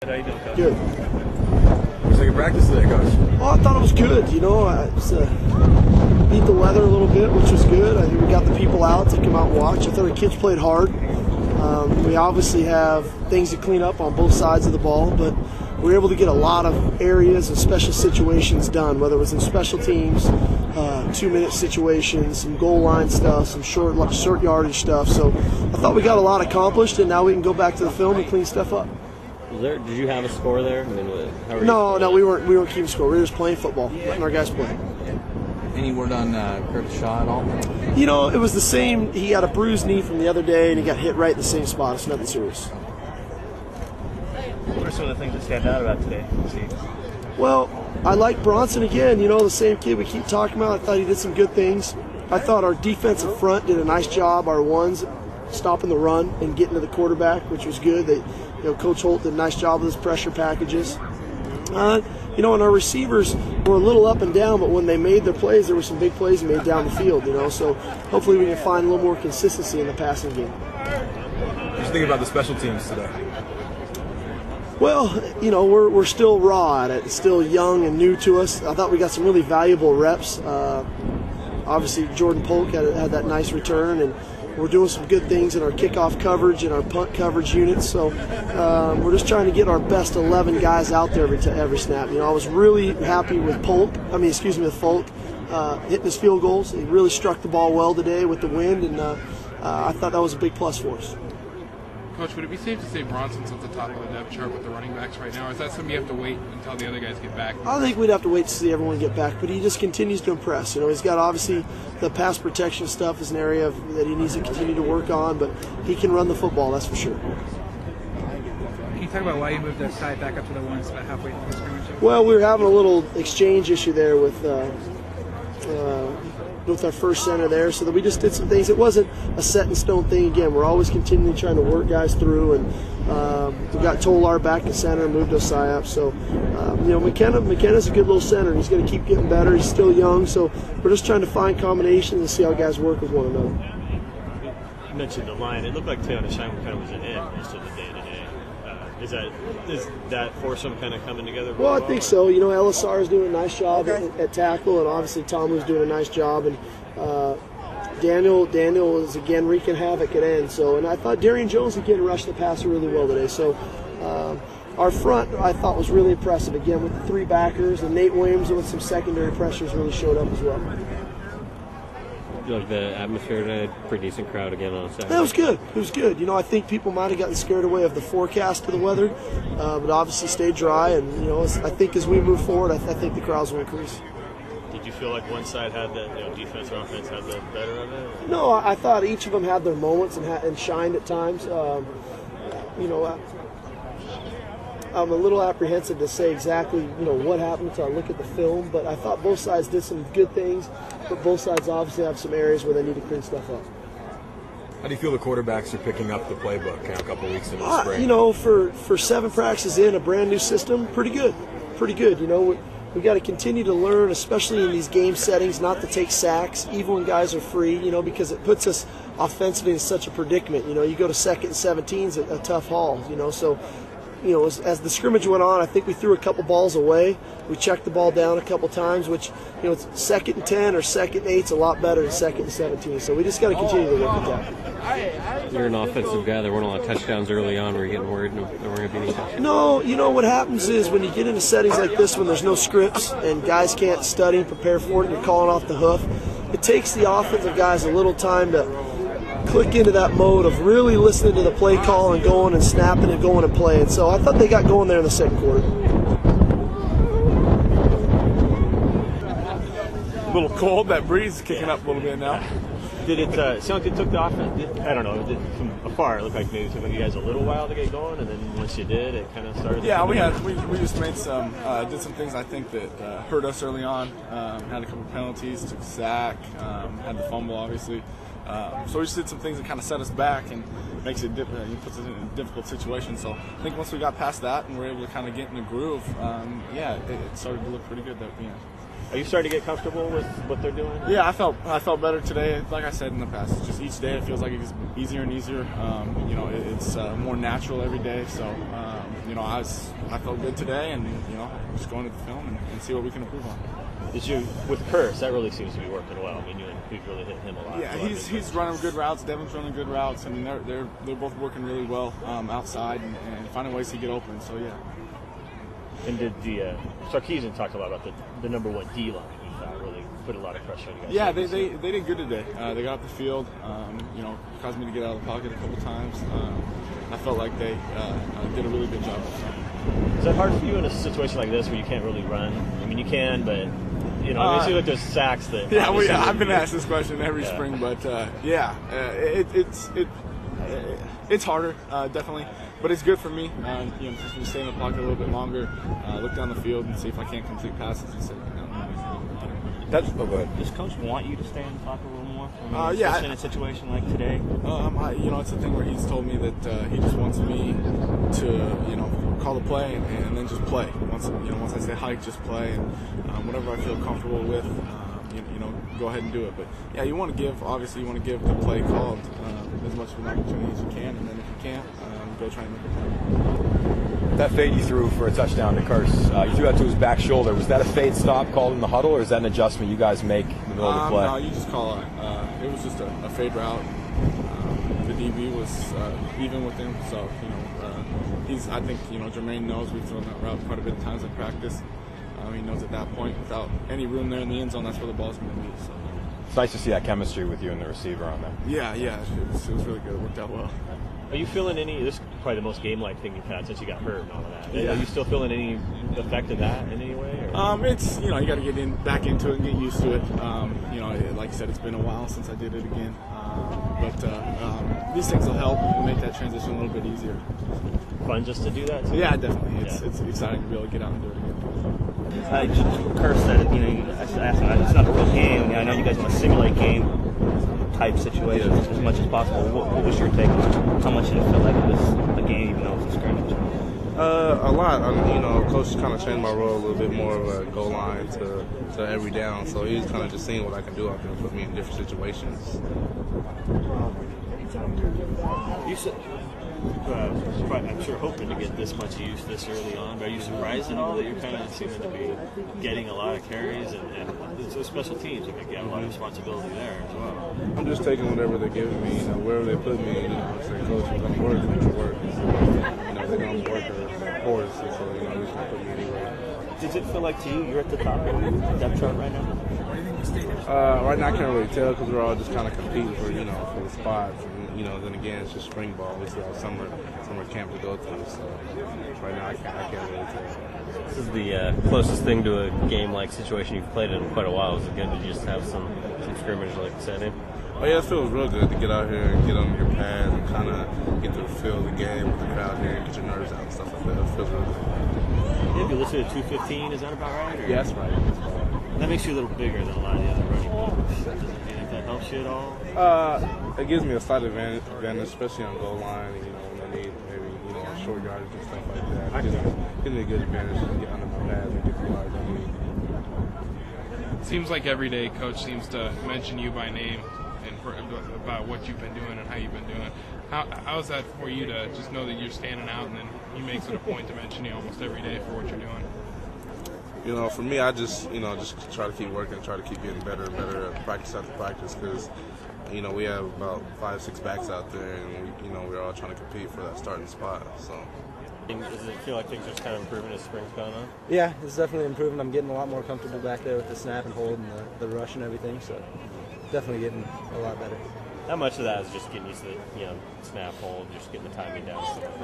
How you doing, Coach? Good. What was like a practice today, Coach? Oh, I thought it was good. You know, I just, beat the weather a little bit, which was good. I think we got the people out to come out and watch. I thought the kids played hard. We obviously have things to clean up on both sides of the ball, but we were able to get a lot of areas and special situations done, whether it was in special teams, 2-minute situations, some goal line stuff, some short yardage stuff. So I thought we got a lot accomplished, and now we can go back to the film and clean stuff up. Did you have a score there? I mean, how were No, we weren't keeping score. We were just playing football, letting our guys play. Any word on Curtis Shaw at all? You know, it was the same. He had a bruised knee from the other day, and he got hit right in the same spot. It's nothing serious. What are some of the things that stand out about today, Steve? Well, I like Bronson again. You know, the same kid we keep talking about. I thought he did some good things. I thought our defensive front did a nice job. Our ones stopping the run and getting to the quarterback, which was good. Coach Holt did a nice job with his pressure packages. And our receivers were a little up and down, but when they made their plays, there were some big plays made down the field, So hopefully we can find a little more consistency in the passing game. What did you think about the special teams today? Well, we're still raw at it. It's still young and new to us. I thought we got some really valuable reps. Obviously, Jordan POLK had that nice return, and we're doing some good things in our kickoff coverage and our punt coverage units. So we're just trying to get our best 11 guys out there every snap. I was really happy with Folk hitting his field goals. He really struck the ball well today with the wind, and I thought that was a big plus for us. Coach, would it be safe to say Bronson's at the top of the depth chart with the running backs right now, or is that something you have to wait until the other guys get back? I think we'd have to wait to see everyone get back, but he just continues to impress. He's got obviously the pass protection stuff is an area that he needs to continue to work on, but he can run the football, that's for sure. Can you talk about why you moved that side back up to the ones about halfway through the scrimmage? Well, we were having a little exchange issue there with our first center there, so that we just did some things. It wasn't a set-in-stone thing. Again, we're always continually trying to work guys through, and we got Tolar back at center and moved Osai up. So, McKenna's a good little center. He's going to keep getting better. He's still young, so we're just trying to find combinations and see how guys work with one another. You mentioned the line. It looked like Teona Shine kind of was an end most of the day today. Is that foursome kind of coming together? Well, I think so. Elisar is doing a nice job at tackle, and obviously Tomu's doing a nice job, and Daniel is again wreaking havoc at end. So, and I thought Darian Jones again rushed the passer really well today. So, our front I thought was really impressive again with the 3 backers, and Nate Williams with some secondary pressures really showed up as well. Like the atmosphere today, pretty decent crowd again on Saturday. That was good. It was good. I think people might have gotten scared away of the forecast of the weather, but obviously stayed dry. And I think as we move forward, I think the crowds will increase. Did you feel like one side had the defense or offense had the better of it? No, I thought each of them had their moments and shined at times. I'm a little apprehensive to say exactly what happened until I look at the film, but I thought both sides did some good things, but both sides obviously have some areas where they need to clean stuff up. How do you feel the quarterbacks are picking up the playbook a couple weeks into the spring? For 7 practices in a brand new system, pretty good. We got to continue to learn, especially in these game settings, not to take sacks, even when guys are free, because it puts us offensively in such a predicament. You go to 2nd and 17 is a tough haul, so as the scrimmage went on, I think we threw a couple balls away. We checked the ball down a couple times, which, it's 2nd and 10 or 2nd and 8 is a lot better than 2nd and 17. So we just got to continue to work at that. You're an offensive guy. There weren't a lot of touchdowns early on. Were you getting worried there weren't going to be any touchdowns? No, what happens is when you get into settings like this, when there's no scripts and guys can't study and prepare for it and you're calling off the hoof, it takes the offensive guys a little time to click into that mode of really listening to the play call and going and snapping and going and playing. So I thought they got going there in the 2nd quarter. A little cold. That breeze is kicking up a little bit now. Did it sound like it took the offense? I don't know. From afar, it looked like maybe it took you guys a little while to get going, and then once you did, it kind of started. Yeah, we just made did some things I think that hurt us early on. Had a couple penalties, took a sack, had the fumble obviously. So we just did some things that kind of set us back and makes it puts us in a difficult situation. So I think once we got past that and we're able to kind of get in the groove, it started to look pretty good. Are you starting to get comfortable with what they're doing? Yeah, I felt better today. Like I said in the past, it's just each day it feels like it gets easier and easier. You know, it's more natural every day. So, you know, I felt good today, and you know, just going to the film and see what we can improve on. With KEARSE, that really seems to be working well. I mean, we've really hit him a lot. Yeah, he's running good routes. Devin's running good routes. I mean, they're both working really well outside and finding ways to get open. So yeah. And did the Sarkisian talked a lot about the number one D line? He thought really put a lot of pressure on you guys. Yeah, they did good today. They got off the field. You know, caused me to get out of the pocket a couple times. I felt like they did a really good job. Is that hard for you in a situation like this where you can't really run? I mean, you can, but you know, I mean, like there's sacks that. Yeah, well, yeah, I've been asked this question every spring, but it's harder, definitely. But it's good for me. You know, just stay in the pocket a little bit longer, look down the field, and see if I can't complete passes instead of That's go ahead. Does Coach want you to stay in the pocket a little more? I mean, yeah. especially in a situation like today. You know, it's a thing where he's told me that he just wants me to, you know, call the play and then just play. Once I say hike, just play, and whatever I feel comfortable with, you know, go ahead and do it. But yeah, you want to give the play called as much of an opportunity as you can, and then if you can't, go try and make a play. That fade you threw for a touchdown to KEARSE, you threw that to his back shoulder. Was that a fade stop called in the huddle, or is that an adjustment you guys make in the middle of the play? No, you just call it. It was just a fade route. The DB was even with him, so you know, I think you know JERMAINE knows we've thrown that route quite a bit of times in practice. He knows at that point, without any room there in the end zone, that's where the ball's going to be. So. It's nice to see that chemistry with you and the receiver on there. Yeah, it was really good. It worked out well. Are you feeling this is probably the most game-like thing you've had since you got hurt and all of that. Yeah. Are you still feeling any effect of that in any way? Or? It's, you know, you got to get back into it and get used to it. You know, like I said, it's been a while since I did it again. But these things will help and make that transition a little bit easier. Fun just to do that too? Yeah, definitely. It's exciting to be able to get out and do it again. KEARSE said, you know, I asked him, it's not a real game. I know you guys want to simulate game type situations as much as possible. What was your take on it? How much did it feel like it was a game, even though it was a scrimmage? A lot. You know, Coach kind of changed my role a little bit more of a goal line to every down. So he's kind of just seeing what I can do out there and put me in different situations. You said, I'm sure hoping to get this much use this early on, but are you surprised at all that you're kind of seeming to be getting a lot of carries and so special teams? I think you have a lot of responsibility there as well. I'm just taking whatever they're giving me, you know, wherever they put me, you know, I'm saying, Coach, we're going to work, you know, they're going to work for us, so, you know, they're just going to put me anywhere. Does it feel like to you you're at the top of the depth chart right now? Right now I can't really tell because we're all just kind of competing for, you know, for the spots. And, you know, then again, it's just spring ball. We still have summer camp to go through. So right now I can't really tell. This is the closest thing to a game-like situation you've played in quite a while. Is it good to just have some scrimmage like setting? Oh yeah, it feels real good to get out here and get under your pads and kind of get to feel the game with the crowd here and get your nerves out and stuff like that. It feels real good. Yeah, if you listen to 215, is that about right? Or? Yeah, that's right. That makes you a little bigger than a lot of the other running backs. Does it mean if that helps you at all? It gives me a slight advantage, especially on goal line. You know, when I need maybe short yardage and stuff like that. It gives me a good advantage to get under my pads and get the yards I need. Seems like every day Coach seems to mention you by name and about what you've been doing and how you've been doing. How is that for you to just know that you're standing out and then he makes it a point to mention you almost every day for what you're doing? You know, for me, I just try to keep working, try to keep getting better and better at practice after practice because, you know, we have about 5-6 backs out there and, we're all trying to compete for that starting spot, so. Does it feel like things are just kind of improving as spring's gone on? Yeah, it's definitely improving. I'm getting a lot more comfortable back there with the snap and hold and the rush and everything, so definitely getting a lot better. How much of that is just getting used to the, snap, hold, just getting the timing down, stuff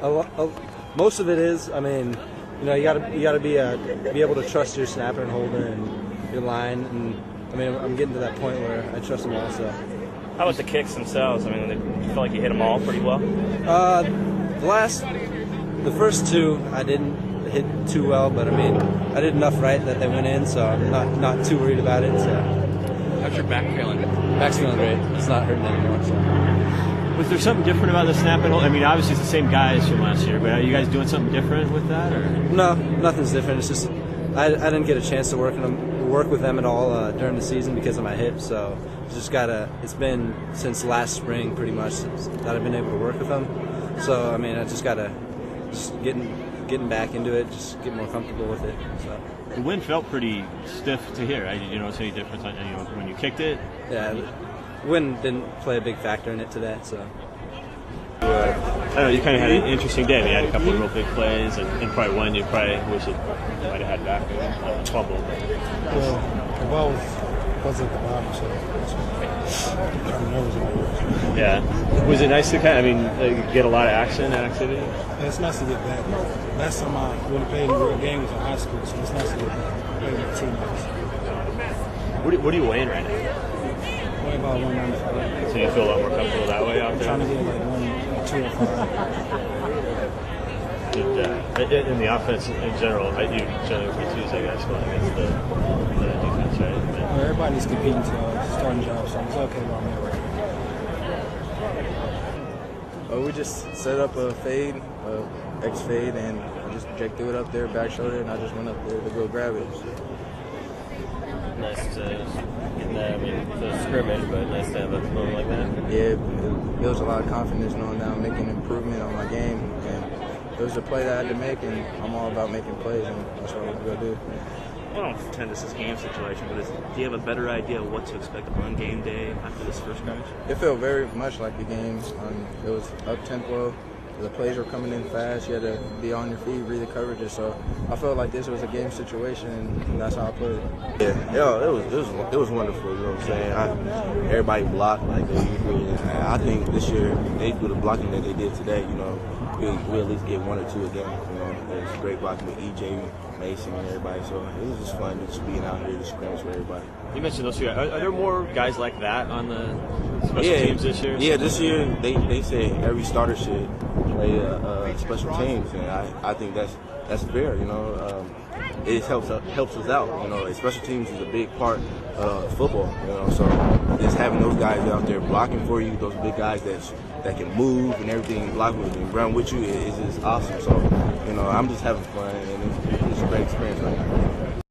like that? Most of it is, I mean, you gotta be able to trust your snapper and holder and your line, and I mean, I'm getting to that point where I trust them all. So. How about the kicks themselves? I mean, do you feel like you hit them all pretty well? The first two I didn't hit too well, but I mean, I did enough right that they went in, so I'm not too worried about it. So. How's your back feeling? Back's feeling great. It's not hurting anymore. So. Was there something different about the snap and hold? I mean, obviously it's the same guys from last year, but are you guys doing something different with that? Or? No, nothing's different. It's just I didn't get a chance to work with them at all during the season because of my hip. So just it's been since last spring pretty much that I've been able to work with them. So I mean, I just getting back into it, just get more comfortable with it. So. The wind felt pretty stiff to hear. Did you notice any difference when you kicked it? Yeah, wind didn't play a big factor in it today. So. I don't know, you kind of had an interesting day. You had a couple of real big plays, and probably one you probably wish you might have had back on the fumble. Well, the ball was at the bottom, so I'm nervous about it. Yeah. Was it nice to get a lot of action and activity? Yeah, it's nice to get back. Last time I really played in a real game was in high school, so it's nice to get back. Playing with teammates. What are you weighing right now? Weigh about 195. So you feel a lot more comfortable that way out there? I'm trying to get like 205. In the offense in general, you generally choose, I guess, going against the defense, right? Well, everybody's competing to starting jobs, so it's okay where I'm at right now. We just set up a fade, X fade, and I just threw it up there, back shoulder, and I just went up there to go grab it. Nice to get that. The scrimmage, but nice to have a moment like that. Yeah, it builds a lot of confidence knowing that I'm making improvement on my game, and it was a play that I had to make, and I'm all about making plays, and that's what I'm going to go do. I don't pretend this is a game situation, but do you have a better idea of what to expect on game day after this first scrimmage? It felt very much like the game. It was up-tempo. The plays were coming in fast. You had to be on your feet, read the coverages. So I felt like this was a game situation, and that's how I played. Yeah, it was wonderful. You know what I'm saying? Everybody blocked like they usually. I think this year they do the blocking that they did today. You know, we at least get one or two a game. You know, there's great blocking with EJ, Mason, and everybody. So it was just fun just being out here to scrimmage with everybody. You mentioned those two guys. Are there more guys like that on the special teams this year? Yeah, this year they say every starter should play special teams, and I think that's fair. You know, it helps us out. You know, special teams is a big part of football. You know, so just having those guys out there blocking for you, those big guys that can move and everything, block with and run with you is just awesome. So, you know, I'm just having fun, and it's a great experience right now.